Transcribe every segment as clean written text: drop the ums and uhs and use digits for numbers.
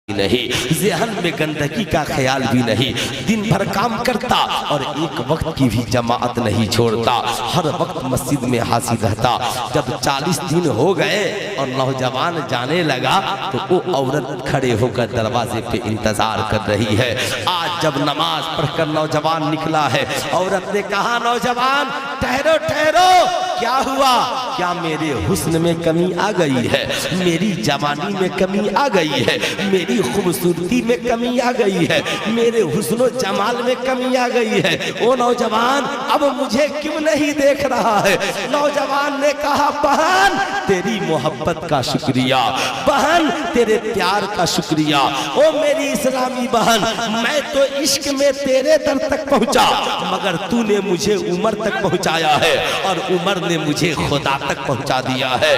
नहीं, ज़हन में गंदगी का ख्याल भी नहीं, दिन भर काम करता और एक वक्त की भी जमात नहीं छोड़ता, हर वक्त मस्जिद में हाजिर रहता। जब 40 दिन हो गए और नौजवान जाने लगा तो वो औरत खड़े होकर दरवाजे पे इंतजार कर रही है। आज जब नमाज पढ़कर नौजवान निकला है, औरत ने कहा, नौजवान ठहरो ठहरो, क्या हुआ? क्या मेरे हुस्न में कमी आ गई है? मेरी जवानी में कमी आ गई है? मेरी खूबसूरती में कमी आ गई है? मेरे हुस्न जमाल में कमी आ गई है? ओ नौजवान, अब मुझे क्यों नहीं देख रहा है? नौजवान ने कहा, बहन तेरी मोहब्बत का शुक्रिया, बहन तेरे प्यार का शुक्रिया। ओ मेरी इस्लामी बहन, मैं तो इश्क में तेरे दर तक पहुंचा, मगर तूने मुझे उम्र तक पहुंचाया है और उम्र ने मुझे खुदा तक पहुंचा दिया है,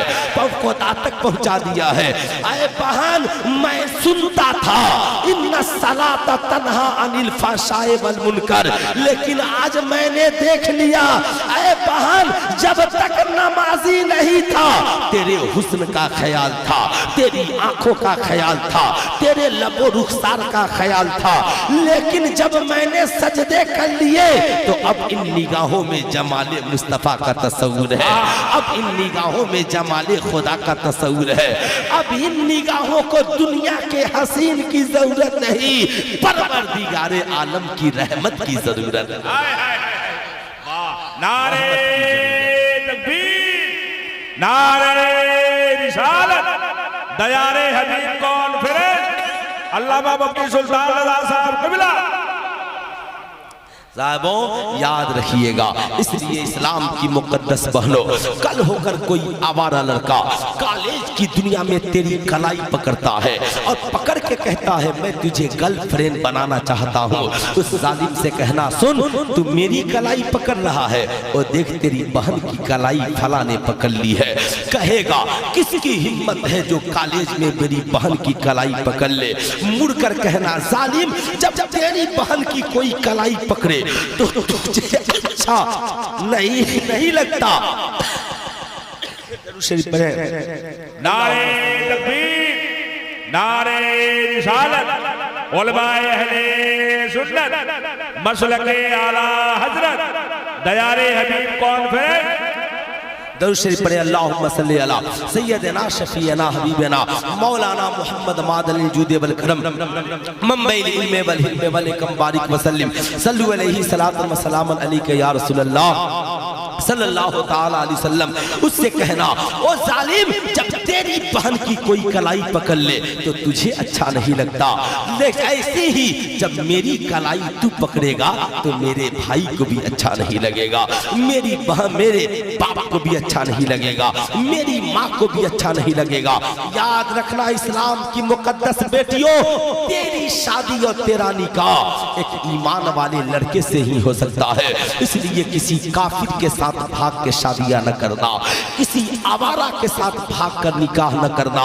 खुदा तक पहुंचा दिया है। अरे बहन, मैं सुनता था इन्ना सलाता तन्हा अनिल फहशाए वल मुनकर, लेकिन आज मैंने देख लिया, अरे बहन, जब तक नमाजी नहीं था तेरे हुस्न का ख्याल था, तेरी आंखों का ख्याल था, तेरे लबो रुखसार का ख्याल था, लेकिन जब मैंने सजदे कर लिए तो अब इन निगाहों में जमाले मुस्तफा का तस्वुर है, अब इन निगाहों में जमाले खुदा का तस्वुर है। अब इन निगाहों को दुनिया के हसीन की जरूरत नहीं, परवरदिगारे आलम की रहमत की जरूरत है। नारे तकबीर, नारे रिसालत, दयारे हबीब कॉन्फ्रेंस, अल्लामा मुफ्ती सुल्तान रज़ा साहब क़िबला। साहबों याद रखिएगा, इसलिए इस्लाम की मुकद्दस बहनों, कल होकर कोई आवारा लड़का कॉलेज की दुनिया में तेरी कलाई पकड़ता है और पकड़ के कहता है मैं तुझे गर्लफ्रेंड बनाना चाहता हूँ, उस जालिम से कहना, सुन तू मेरी कलाई पकड़ रहा है और देख तेरी बहन की कलाई फला ने पकड़ ली है। कहेगा किसकी हिम्मत है जो कॉलेज में मेरी बहन की कलाई पकड़ ले? मुड़कर कहना, जालिम, जब तेरी बहन की कोई कलाई पकड़े तो तुझे अच्छा नहीं लगता। नारे तकबीर, नारे रिसालत, उलमाए अहले सुन्नत, मसलके आला हजरत, दयारे हबीब कॉन्फ्रेंस। दरूद शरीफ पढ़े, अल्लाहुम्मा सल्ली अला सय्यदना शफीना हबीबना मौलाना मुहम्मद मादल जूद वल करम मंबई इल्म वल हिल्म वल कम बारिक वसल्लम सल्लु अलैहि सलातन व सलामन अलैका या रसूलल्लाह सल्लल्लाहु ताला अलैहि वसल्लम। उससे कहना, ओ जालिम, जब तेरी बहन की कोई कलाई पकड़ ले तो तुझे अच्छा नहीं लगता, लेकिन ऐसे ही जब मेरी कलाई तू पकड़ेगा तो मेरे भाई को भी अच्छा नहीं लगेगा, मेरी बहन, मेरे बाप को भी अच्छा नहीं लगेगा, मेरी माँ को भी अच्छा नहीं लगेगा। याद रखना इस्लाम की मुकद्दस बेटियों, तेरी शादी और तेरा निकाह एक ईमान वाले लड़के से ही हो सकता है, इसलिए किसी काफिर के साथ भाग के शादियां न करना, किसी आवारा के साथ भाग कर निकाह न करना।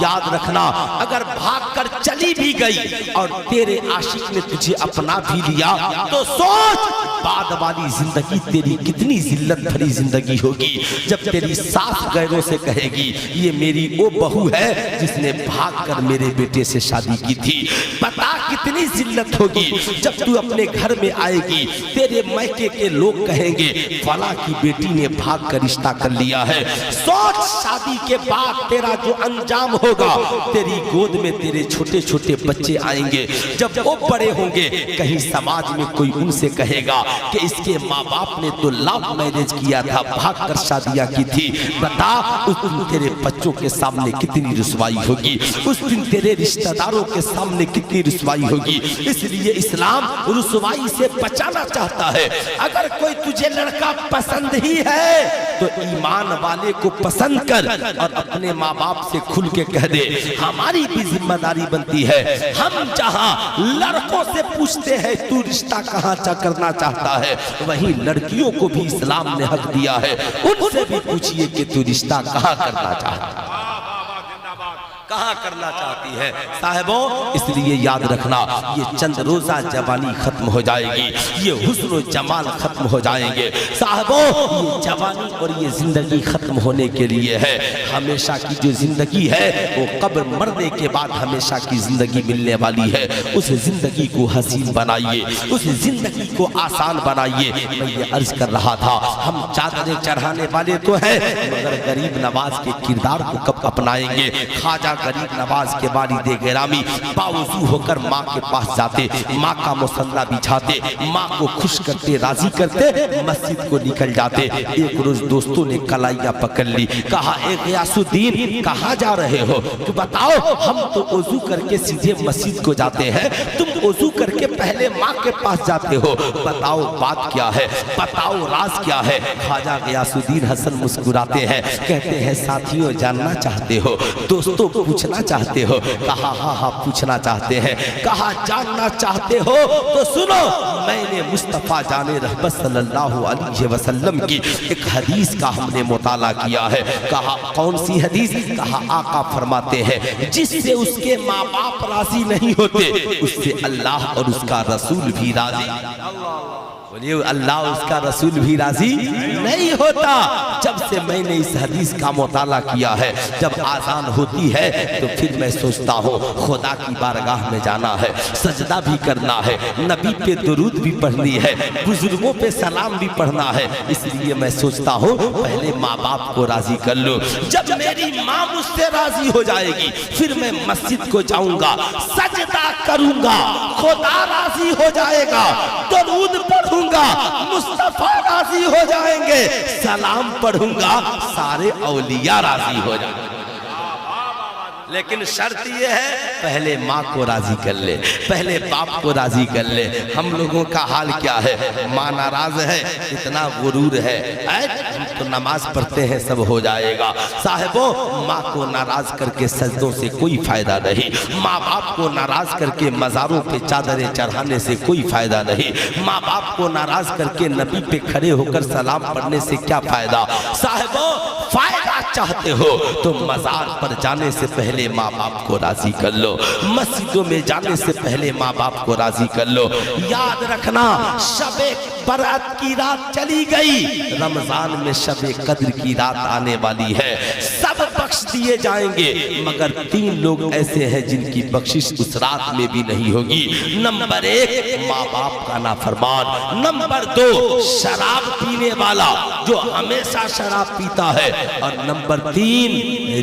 याद रखना, अगर भाग कर चली भी गई और तेरे आशिक ने तुझे अपना भी लिया तो सोच बाद वाली जिंदगी तेरी कितनी जिल्लत भरी जिंदगी होगी, जब तेरी सास गैरों से कहेगी ये मेरी वो बहू है जिसने भागकर मेरे बेटे से शादी की थी। पता कितनी जिल्लत होगी जब तू अपने घर में आएगी, तेरे मैके के लोग कहेंगे फला की बेटी ने भागकर रिश्ता कर लिया है। सोच शादी के बाद तेरा जो अंजाम होगा, तेरी गोद में तेरे छोटे छोटे बच्चे आएंगे, जब वो बड़े होंगे कहीं समाज में कोई उनसे कहेगा कि इसके माँ बाप ने तो लव मैरिज किया था, भागकर शादियां की थी। बता उस दिन तेरे बच्चों के सामने कितनी रुसवाई होगी, उस दिन तेरे रिश्तेदारों के सामने कितनी रुसवाई होगी। इसलिए इस्लाम रुसवाई से बचाना चाहता है। अगर कोई तुझे लड़का पसंद ही है तो ईमान वाले को पसंद कर और अपने माँ बाप से खुल के कह दे। हमारी भी जिम्मेदारी बनती है, हम जहाँ लड़कों से पूछते हैं तू रिश्ता कहाँ करना चाहता है, वहीं लड़कियों को भी इस्लाम ने हक दिया है, उनसे भी पूछिए कि तू रिश्ता कहाँ करना चाहता है। कहाँ करना चाहती है साहिबों। इसलिए याद रखना, ये चंद रोजा जवानी खत्म हो जाएगी, ये हुस्न जमाल खत्म हो जाएंगे साहिबों। ये जवानी और ये जिंदगी खत्म होने के लिए है। हमेशा की जो जिंदगी है वो कब्र मरने के बाद हमेशा की जिंदगी मिलने वाली है। उस जिंदगी को हसीन बनाइए, उस जिंदगी को आसान बनाइए। मैं ये अर्ज कर रहा था, हम चादरें चढ़ाने वाले तो हैं, मगर गरीब नवाज के किरदार को कब अपनाएंगे। ख्वाजा गरीब नवाज के वालिद गिरामी बावजू होकर माँ के पास जाते, माँ का मुसल्ला बिछाते, माँ को खुश करते, राजी करते, मस्जिद को निकल जाते। एक रोज दोस्तों ने कलाइयाँ पकड़ ली, कहा ए गयासुद्दीन कहाँ जा रहे हो? तो बताओ, हम तो वजू करके सीधे मस्जिद को जाते हैं, तुम वजू करके पहले माँ के पास जाते हो, बताओ बात क्या है, बताओ राज क्या है? ख्वाजा गयासुद्दीन हसन मुस्कुराते हैं, कहते हैं साथियों जानना चाहते हो, दोस्तों पूछना चाहते हो? कहा हाँ हाँ पूछना चाहते हैं। कहा जानना चाहते हो तो सुनो, मैंने मुस्तफा जाने रहमत सल्लल्लाहु अलैहि वसल्लम की एक हदीस का हमने मुताला किया है। कहा कौन सी हदीस? कहा आका फरमाते हैं जिससे उसके माँ बाप राजी नहीं होते उससे अल्लाह और उसका रसूल भी राजी। बोलिए अल्लाह उसका रसूल भी राजी नहीं होता। जब से मैंने इस हदीस का मुताला किया है, जब आजान होती है तो फिर मैं सोचता हूँ खुदा की बारगाह में जाना है, सजदा भी करना है, नबी पे दुरूद भी पढ़नी है, बुजुर्गों पे सलाम भी पढ़ना है। इसलिए मैं सोचता हूँ पहले माँ बाप को राजी कर लो। जब मेरी माँ मुझसे राजी हो जाएगी फिर मैं मस्जिद को जाऊंगा, सजदा करूंगा, खुदा राजी हो जाएगा, दुरूद पढ़ूंगा, मुस्तफा राजी हो जाएंगे, सलाम पढ़ूंगा, सारे औलिया राजी हो जाएंगे। लेकिन शर्त यह है पहले माँ को राजी कर ले, पहले बाप को राजी कर ले। हम लोगों का हाल क्या है? माँ नाराज है, इतना गुरूर है, हम तो नमाज पढ़ते हैं सब हो जाएगा। साहिबों माँ को नाराज करके सजदों से कोई फायदा नहीं, माँ बाप को नाराज करके मज़ारों पे चादरें चढ़ाने से कोई फायदा नहीं, माँ बाप को नाराज करके नबी पे खड़े होकर सलाम पढ़ने से क्या फायदा। साहिबों फायदा चाहते हो तो मज़ार पर जाने से पहले माँ बाप को राजी कर लो, मस्जिदों में जाने से पहले माँ बाप को राजी कर लो। याद रखना शबे बरात की रात चली गई, रमजान में शबे कद्र की रात आने वाली है। सब बख्श दिए जाएंगे मगर 3 लोग ऐसे हैं जिनकी बख्शिश उस रात में भी नहीं होगी। नंबर 1 माँ बाप का नाफरमान, नंबर 2 शराब पीने वाला जो हमेशा शराब पीता है, और नंबर 3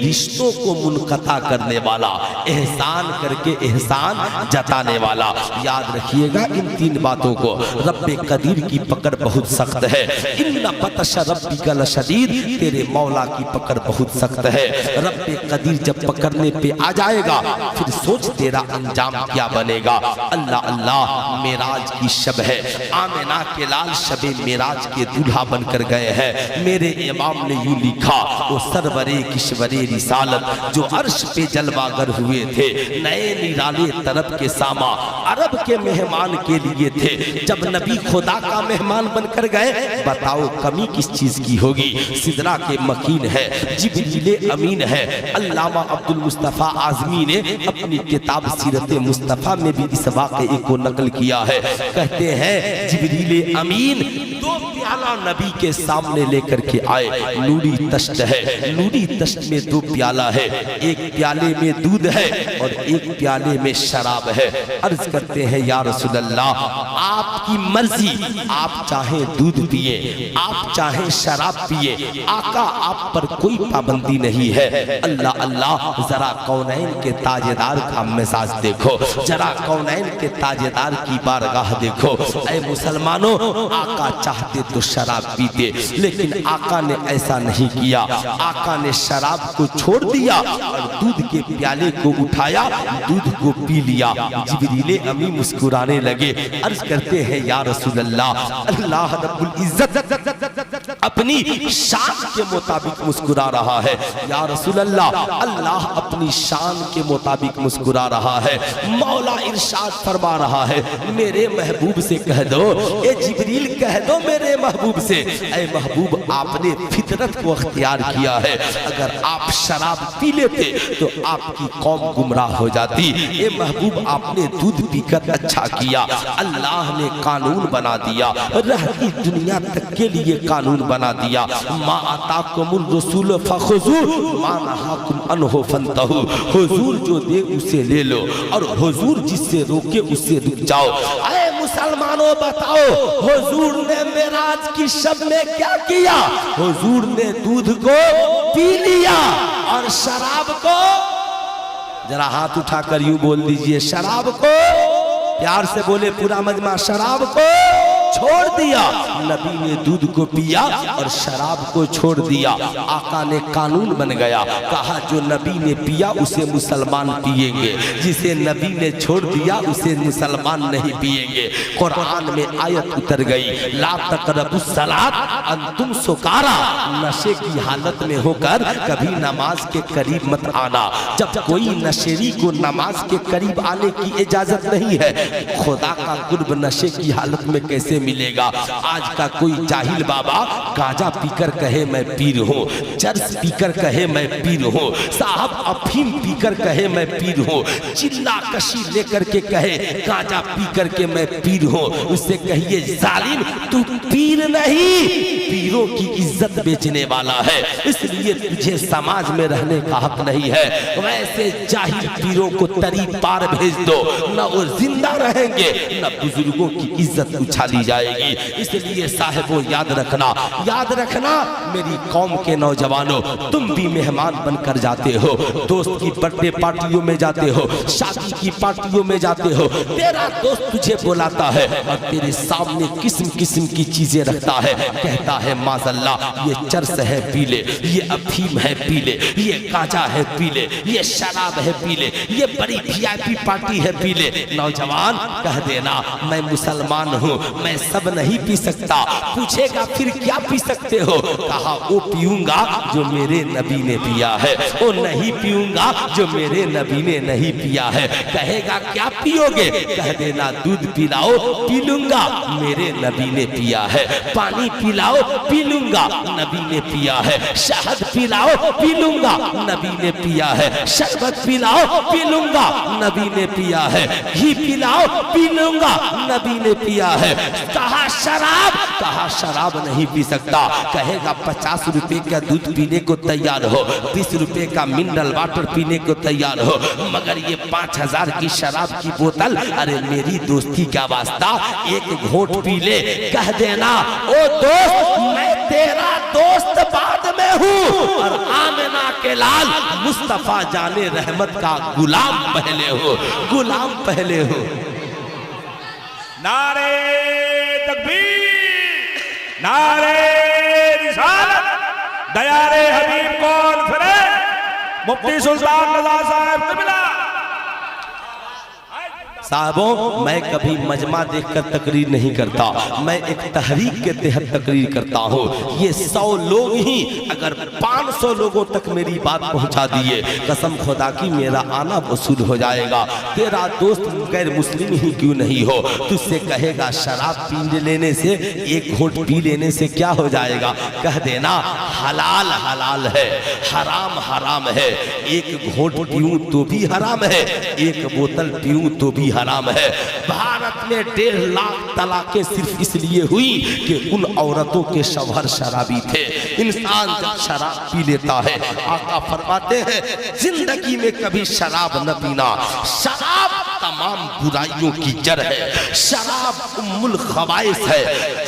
रिश्तों को मुनक़ता करने वाला, एहसान करके एहसान जताने वाला। याद रखिएगा इन 3 बातों को। रब्बे कदीर की पकड़ बहुत सख्त है, इन्ना बतश रब्बिका लशदीद, तेरे मौला की पकड़ बहुत सख्त है। रब्बे कदीर जब पकड़ने पे आ जाएगा फिर सोच तेरा अंजाम क्या बनेगा। अल्लाह अल्लाह मेराज की शब है, आमिना के लाल शबे मेराज के दूल्हा बनकर गए हैं। मेरे इमाम ने यूं लिखा, वो सरवरे किश्वरे रिसालत जो अर्श पे जलवागर हुए थे, नए निराले तरफ के सामा अरब के मेहमान के लिए थे। जब नबी खुदा का मेहमान बनकर गए, बताओ कमी किस चीज की होगी। सिदरा के मकीन है, जिब्रील अमीन है। अल्लामा अब्दुल मुस्तफा आजमी ने अपनी किताब सीरत मुस्तफा में भी इस वाक़े को नकल किया है। कहते हैं जिब्रील अमीन 2 प्याला नबी के सामने लेकर के आए। नूरी तश्त है, नूरी तश्त में 2 प्याला है, एक प्याले में दूध है और एक प्याले में शराब है। अर्ज करते हैं या रसूल अल्लाह आपकी मर्जी, आप चाहे दूध पिए, आप चाहे शराब पिए, आका आप पर कोई पाबंदी नहीं है। अल्लाह अल्लाह जरा कौनैन के ताजेदार का मिजाज देखो, जरा कौनैन के ताजेदार की बारगाह देखो। ऐ मुसलमानों, आका चाहते तो शराब पीते, लेकिन आका ने ऐसा नहीं किया। आका ने शराब को छोड़ दिया और दूध के प्याले को उठाया, दूध को पी लिया। जिब्रील अमी मुस्कुराने लगे, अर्ज करते हैं या रसूल अल्लाह, अल्लाह रब्बुल इज्जत अपनी शान के मुताबिक मुस्कुरा रहा है। या रसूल अल्लाह, अल्लाह अपनी शान के मुताबिक मुस्कुरा रहा है। मौला इरशाद फरमा रहा है, मेरे महबूब से कह दो, ए जिब्रील कह दो मेरे महबूब से, ए महबूब आपने फितरत को अख्तियार किया है। अगर आप शराब पी लेते तो आपकी कौम गुमराह हो जाती। ए महबूब आपने दूध पीकर अच्छा किया। अल्लाह ने कानून बना दिया, रहती दुनिया तक के लिए कानून बना दिया। मा आताकुमुर रसूल फखुजू मा नहाकुम अन्हु फंतहू। हुजूर जो दे उसे ले लो और हुजूर जिससे रोके उससे रुक जाओ। अरे मुसलमानों बताओ, हुजूर ने मेराज की शब में क्या किया? हुजूर ने दूध को पी लिया और शराब को, जरा हाथ उठाकर यूं बोल दीजिए, शराब को, प्यार से बोले पूरा मजमा, शराब को छोड़ दिया। नबी ने दूध को पिया और शराब को छोड़ दिया। आका ने कानून बन गया, कहा जो नबी ने पिया उसे मुसलमान पिएंगे, जिसे नबी ने छोड़ दिया उसे मुसलमान नहीं पिएंगे। कुरान में आयत उतर गई, ला तक़रबुस सलात अंतुम सुकारा। नशे की हालत में होकर कभी नमाज के करीब मत आना। जब कोई नशेरी को नमाज के करीब आने की इजाजत नहीं है, खुदा का कुर्ब नशे की हालत में कैसे मिलेगा? आज का कोई जाहिल बाबा गांजा पीकर कहे मैं पीर हूँ, चर्स पीकर कहे मैं पीर हूँ, साहब अफीम पीकर कहे मैं पीर हूँ, चिल्ला कशी लेकर के कहे गांजा पीकर के मैं पीर हूँ, उससे कहिए जालिम तू पीर नहीं, पीरों की इज्जत बेचने वाला है, इसलिए तुझे समाज में रहने का हक नहीं है। वैसे जाहिल पीरों को तरी पार भेज दो, न वो जिंदा रहेंगे न बुजुर्गों की इज्जत उछाली जाएगी। इसलिए साहिबों याद रखना मेरी कौम के नौजवानों, तुम भी मेहमान बनकर जाते हो, दोस्त की बर्थडे पार्टियों में जाते हो, शादी की पार्टियों में जाते हो, तेरा दोस्त तुझे बुलाता है और तेरे सामने किस्म किस्म की चीजें रखता है, कहता है माज़अल्लाह ये चरस है पी ले, ये अफीम है पी ले, ये गांजा है पी ले, ये शराब है पी ले, ये बड़ी वीआईपी पार्टी है पी ले। नौजवान कह देना मैं मुसलमान हूँ, मैं सब नहीं पी सकता। पूछेगा फिर क्या पी सकते हो? कहा वो पीऊंगा जो मेरे नबी ने पिया है, वो नहीं पीऊंगा जो मेरे नबी ने नहीं पिया है। कहेगा क्या पियोगे? कह देना दूध पिलाओ पी लूंगा, मेरे नबी ने पिया है। पानी पिलाओ पी लूंगा, नबी ने पिया है। शहद पिलाओ पी लूंगा, नबी ने पिया है। शरबत पिलाओ पी लूंगा, नबी ने पिया है। घी पिलाओ पी लूंगा, नबी ने पिया है। कहा शराब, कहा शराब नहीं पी सकता। कहेगा 50 रुपए का दूध पीने को तैयार हो, 20 रुपए का मिनरल वाटर पीने को तैयार हो, मगर ये 5000 की शराब की बोतल, अरे मेरी दोस्ती का वास्ता, एक घोट पी ले। कह देना ओ दोस्त मैं तेरा दोस्त बाद में हूँ और आमिना के लाल मुस्तफा जाने रहमत का गुलाम पहले हो, गुलाम पहले हो। नारे तकबीर, नारे रिसालत, दयारे हबीब कॉन्फ्रेंस, मुफ्ती सुल्तान रज़ा साहब क़िबला। साहबों मैं कभी मजमा देखकर तकरीर नहीं करता, मैं एक तहरीक के तहत तकरीर करता हूँ। ये 100 लोग ही अगर 500 लोगों तक मेरी बात पहुँचा दिए, कसम खुदा की मेरा आना वसूल हो जाएगा। तेरा दोस्त गैर मुस्लिम ही क्यों नहीं हो, तुझसे कहेगा शराब पी लेने से, एक घोट पी लेने से क्या हो जाएगा? कह देना हलाल हलाल है, हराम हराम है। एक घोट पीऊं तो भी हराम है, एक बोतल पीऊं तो भी हराम है। भारत में 1.5 लाख तलाकें सिर्फ इसलिए हुई कि उन औरतों के शौहर शराबी थे। इंसान जब शराब पी लेता है, आका फरमाते हैं जिंदगी में कभी शराब न पीना। शराब तमाम बुराइयों की जड़ है, शराब उम्मुल खबाइस है।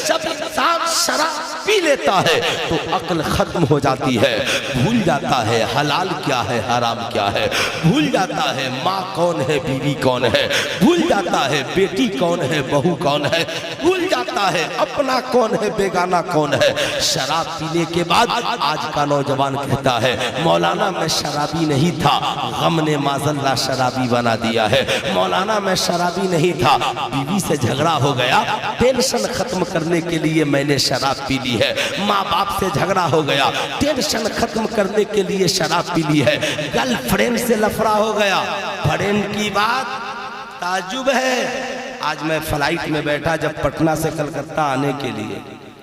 जब इंसान शराब पी लेता है तो अक्ल खत्म हो जाती है, भूल जाता है हलाल क्या है हराम क्या है, भूल जाता है माँ कौन है बीवी कौन है, भूल जाता है बेटी कौन है बहू कौन है, भूल जाता है अपना कौन है बेगाना कौन है। शराब पीने के बाद आज का नौजवान कहता है मौलाना मैं शराबी नहीं था, गम ने माज़ल्लाह शराबी बना दिया है। मौलाना मैं शराबी नहीं था, बीवी से झगड़ा हो गया, टेंशन खत्म करने के लिए मैंने शराब पी ली है। माँ बाप से झगड़ा हो गया, टेंशन खत्म करने के लिए शराब पी ली है। गर्लफ्रेंड से लफड़ा हो गया, फ्रेंड की बात ताजुब है। आज मैं फ्लाइट में बैठा जब पटना से कलकत्ता आने के लिए,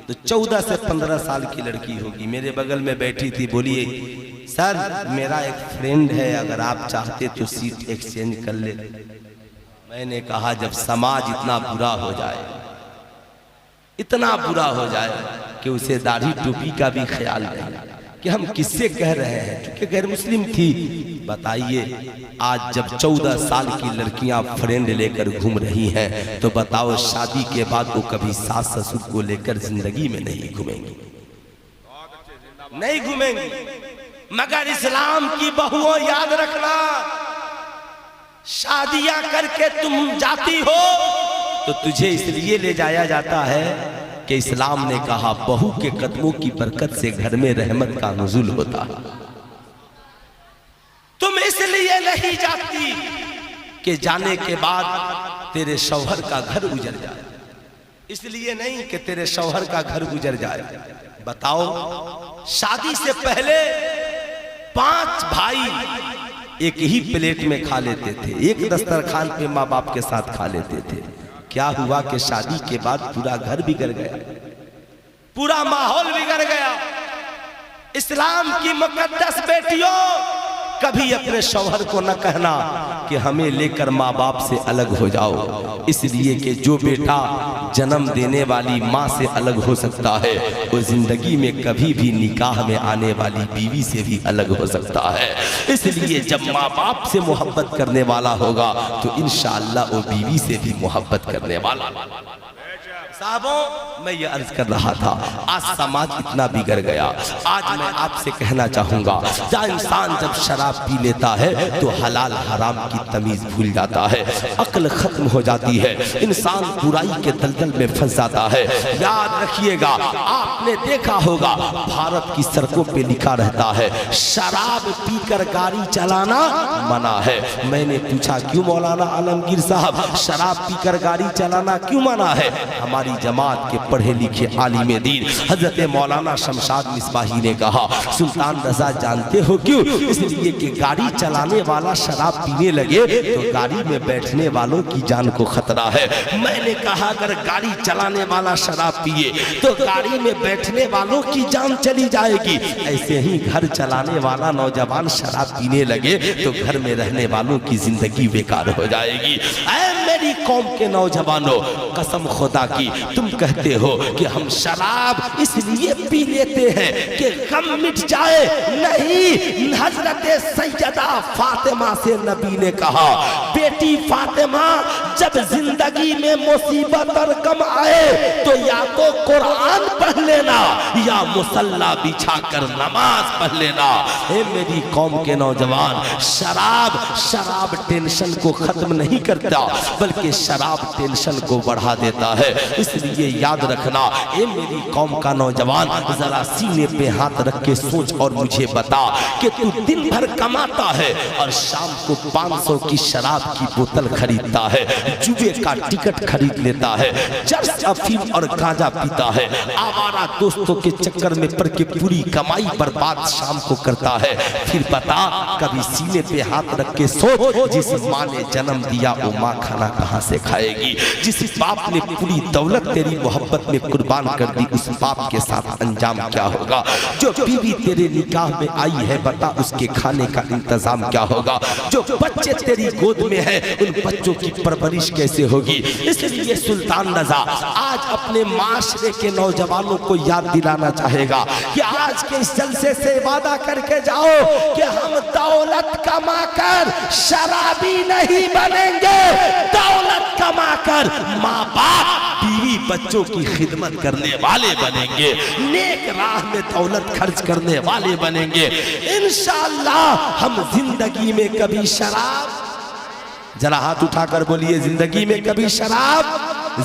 तो 14 से 15 साल की लड़की होगी मेरे बगल में बैठी थी। बोलिए सर मेरा एक फ्रेंड है, अगर आप चाहते तो सीट एक्सचेंज कर ले। मैंने कहा जब समाज इतना बुरा हो जाए, इतना बुरा हो जाए कि उसे दाढ़ी टोपी का भी ख्याल नहीं, कि हम किससे कह रहे हैं, क्योंकि गैर मुस्लिम थी। बताइए आज जब 14 साल की लड़कियां फ्रेंड लेकर घूम रही हैं, तो बताओ शादी के बाद वो कभी सास ससुर को लेकर जिंदगी में नहीं घूमेंगी, नहीं घूमेंगी। मगर इस्लाम की बहुओं याद रखना, शादियां करके तुम जाती हो तो तुझे इसलिए ले जाया जाता है कि इस्लाम ने कहा बहू के कदमों की बरकत से घर में रहमत का नुज़ुल होता है। तुम इसलिए नहीं जाती कि जाने के बाद तेरे शौहर का घर उजड़ जाए, इसलिए नहीं कि तेरे शौहर का घर गुजर जाए। बताओ शादी से पहले 5 भाई एक ही प्लेट में खा लेते थे, एक दस्तरखान पे माँ बाप के साथ खा लेते थे। क्या हुआ कि शादी के बाद पूरा घर बिगड़ गया, पूरा माहौल बिगड़ गया। इस्लाम की मुकद्दस बेटियों, कभी अपने शौहर को न कहना कि हमें लेकर माँ बाप से अलग हो जाओ, इसलिए कि जो बेटा जन्म देने वाली माँ से अलग हो सकता है, वो जिंदगी में कभी भी निकाह में आने वाली बीवी से भी अलग हो सकता है। इसलिए जब माँ बाप से मोहब्बत करने वाला होगा तो इंशाअल्लाह वो बीवी से भी मोहब्बत करने वाला। साहबों मैं ये अर्ज कर रहा था, आज समाज इतना बिगड़ गया। आज मैं आपसे कहना चाहूंगा, जहाँ इंसान जब शराब पी लेता है तो हलाल हराम की तमीज भूल जाता है, अक्ल खत्म हो जाती है, इंसान बुराई के दलदल में फंस जाता है। याद रखिएगा, आपने देखा होगा भारत की सड़कों पे लिखा रहता है शराब पीकर गाड़ी चलाना मना है। मैंने पूछा क्यों मौलाना आलमगीर साहब, शराब पीकर गाड़ी चलाना क्यों मना है? हमारी जमात के पढ़े लिखे आलिम दीन हजरत मौलाना शमशाद मिसबाही ने कहा सुल्तान रजा जानते हो क्यों? इसलिए कि गाड़ी चलाने वाला शराब पीने लगे तो गाड़ी में बैठने वालों की जान को खतरा है। मैंने कहा अगर गाड़ी चलाने वाला शराब पिए तो गाड़ी में बैठने वालों की जान चली जाएगी। ऐसे ही घर चलाने वाला नौजवान शराब पीने लगे तो घर में रहने वालों की जिंदगी बेकार हो जाएगी। ऐ मेरी कौम के नौजवानों, कसम खुदा की तुम कहते हो कि हम शराब इसलिए पी लेते हैं कि गम मिट जाए, नहीं। हजरत सैयदा फातिमा से नबी ने कहा बेटी फातिमा जब जिंदगी में मुसीबत और गम आए तो या तो कुरान पढ़ लेना या मुसल्ला बिछाकर नमाज पढ़ लेना। हे मेरी कौम के नौजवान, शराब टेंशन को खत्म नहीं करता बल्कि शराब टेंशन को बढ़ा देता है। इसलिए याद रखना, ए मेरी कौम का नौजवान, जरा सीने पे हाथ रख के सोच और मुझे बता कि तू दिन भर कमाता है और शाम को 500 की शराब की बोतल खरीदता है, जुए का टिकट खरीद लेता है, चर्च अफीम और गांजा पीता है, आवारा दोस्तों के चक्कर में पड़ के पूरी कमाई बर्बाद शाम को करता है। फिर बता कभी सीने पे हाथ रख के सोच, जिस माँ ने जन्म दिया वो माँ खाना कहाँ से खाएगी? जिस बाप ने पूरी दौलत तेरी मोहब्बत में कुर्बान कर दी, उस बाप के साथ अंजाम क्या होगा? जो बीवी तेरे निकाह में आई है बता उसके खाने का इंतजाम क्या होगा? जो बच्चे तेरी गोद में है उन बच्चों की परवरिश कैसे होगी? इसलिए सुल्तान रजा आज अपने माशरे के नौजवानों को याद दिलाना चाहेगा कि आज के इस जलसे से वादा करके जाओ कि हम दौलत कमाकर शराबी नहीं बनेंगे, दौलत कमाकर माँ बाप बीवी बच्चों की खिदमत करने वाले बनेंगे, नेक राह में दौलत खर्च करने वाले बनेंगे। इंशाअल्लाह हम जिंदगी में कभी शराब, जरा हाथ उठाकर बोलिए, जिंदगी में कभी शराब,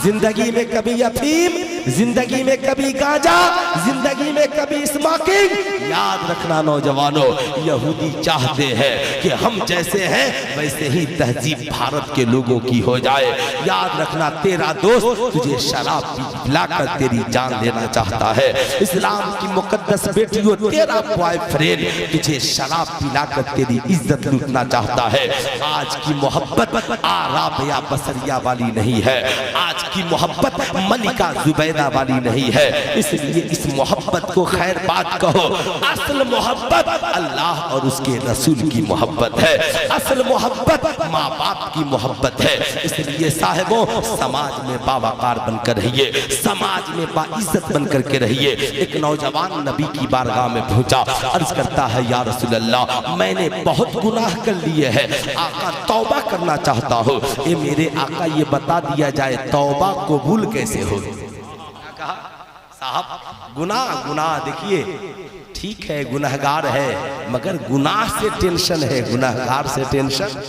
जिंदगी में कभी अफीम जिंदगी में कभी गांजा, जिंदगी में कभी स्मोकिंग। याद रखना नौजवानों, यहूदी चाहते हैं कि हम जैसे हैं वैसे ही तहजीब भारत के लोगों की हो जाए। याद रखना, तेरा दोस्त तुझे शराब पिलाकर तेरी जान लेना चाहता है। इस्लाम की मुकद्दस बेटियों, तेरा बॉयफ्रेंड तुझे शराब पिलाकर तेरी इज्जत लूटना चाहता है। आज की मोहब्बत आराब या बसरिया वाली नहीं है, आज की मोहब्बत मलिका जुबैदा वाली नहीं है। इसलिए इस मोहब्बत को खैर बात कहो। असल मोहब्बत अल्लाह और उसके रसूल की मोहब्बत है, असल मोहब्बत माँ बाप की मोहब्बत है। इसलिए साहिबों, समाज में बावकार बनकर रहिए, समाज में बाइज्जत बनकर के रहिए। एक नौजवान नबी की बारगाह में पहुंचा, अर्ज करता है या रसूल अल्लाह, मैंने बहुत गुनाह कर लिए हैं, आका तौबा करना चाहता हूँ। ये मेरे आका ये बता दिया जाए तौबा कबूल कैसे हो? कहा साहब गुनाह देखिए ठीक है, गुनहगार है, मगर गुनाह से टेंशन है, गुनहगार से टेंशन।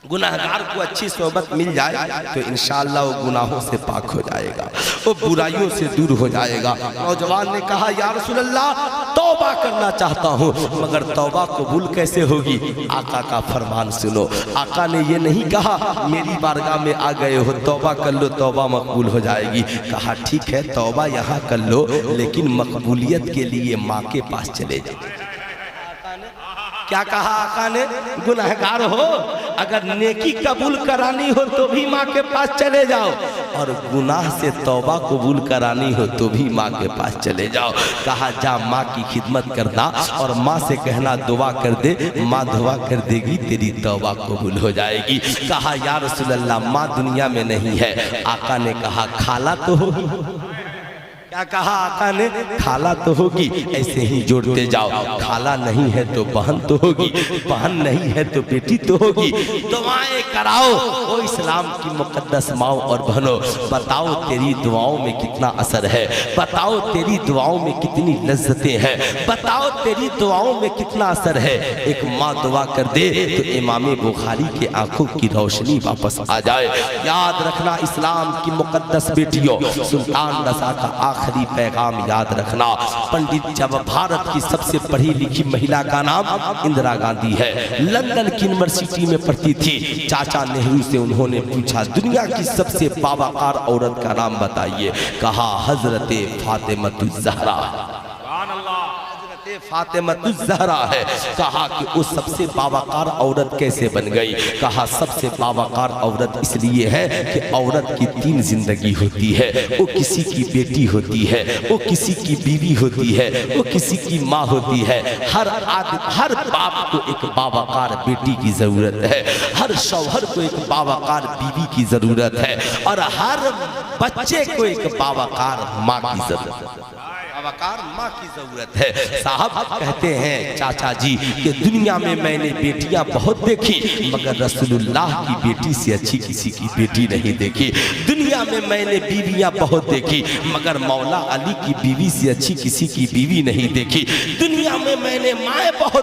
गुनहगार को अच्छी सोबत मिल जाए तो इंशाअल्लाह वो गुनाहों से पाक हो जाएगा, वो बुराइयों से दूर हो जाएगा। नौजवान ने कहा या रसूल अल्लाह, तौबा करना चाहता हूँ, मगर तौबा कबूल कैसे होगी? आका का फरमान सुनो। आका ने ये नहीं कहा मेरी बारगाह में आ गए हो तौबा कर लो, तौबा मकबूल हो जाएगी। कहा ठीक है तौबा यहाँ कर लो, लेकिन मकबूलियत के लिए माँ के पास चले जाओ। क्या कहा आका ने? गुनहगार हो, अगर नेकी कबूल करानी हो तो भी माँ के पास चले जाओ, और गुनाह से तौबा कबूल करानी हो तो भी माँ के पास चले जाओ। कहा जा माँ की खिदमत करना और माँ से कहना दुआ कर दे, माँ दुआ कर देगी, तेरी तौबा कबूल हो जाएगी। कहा या रसूल अल्लाह, माँ दुनिया में नहीं है। आका ने कहा खाला तो होगी। क्या कहा आका ने? खाला तो होगी। ऐसे ही जोड़ते जाओ, खाला नहीं है तो बहन तो होगी, बहन नहीं है तो बेटी तो होगी। दुआएं कराओ ओ इस्लाम की मुकद्दस माओ और बहनों, बताओ तेरी दुआओं में कितना असर है, बताओ तेरी दुआओं में कितनी लज्जतें हैं, बताओ तेरी दुआओं में कितना असर है। एक माँ दुआ कर दे तो इमाम बुखारी के आंखों की रोशनी वापस आ जाए। याद रखना इस्लाम की मुकद्दस बेटियों, सुल्तान रज़ा का आखिरी पैगाम याद रखना। पंडित जब भारत की सबसे पढ़ी लिखी महिला का नाम इंदिरा गांधी है, लंदन की यूनिवर्सिटी में पढ़ती थी। चाचा नेहरू से उन्होंने पूछा दुनिया की सबसे बावकार औरत का नाम बताइए। कहा हजरत फातिमतुज़ ज़हरा, फातिमतुज़ ज़हरा है। कहा कि वो सबसे बावकार औरत कैसे बन गई? कहा सबसे बावकार औरत इसलिए है कि औरत की 3 जिंदगी होती है। वो किसी की बेटी होती है, वो किसी की बीवी होती है, वो किसी की माँ होती है। हर बाप को एक बावकार बेटी की जरूरत है, हर शौहर को एक बावकार बीवी की जरूरत है, और हर बच्चे को एक बावकार माँ की जरूरत है, बावकार माँ की जरूरत है। साहब कहते हैं चाचा जी कि दुनिया में मैंने बेटियां बहुत देखी, मगर रसूलुल्लाह की बेटी से अच्छी किसी की बेटी नहीं देखी। दुनिया में मैंने बीवियां बहुत देखी, मगर मौला अली की बीवी से अच्छी किसी की बीवी नहीं देखी। दुनिया में मैंने माए बहुत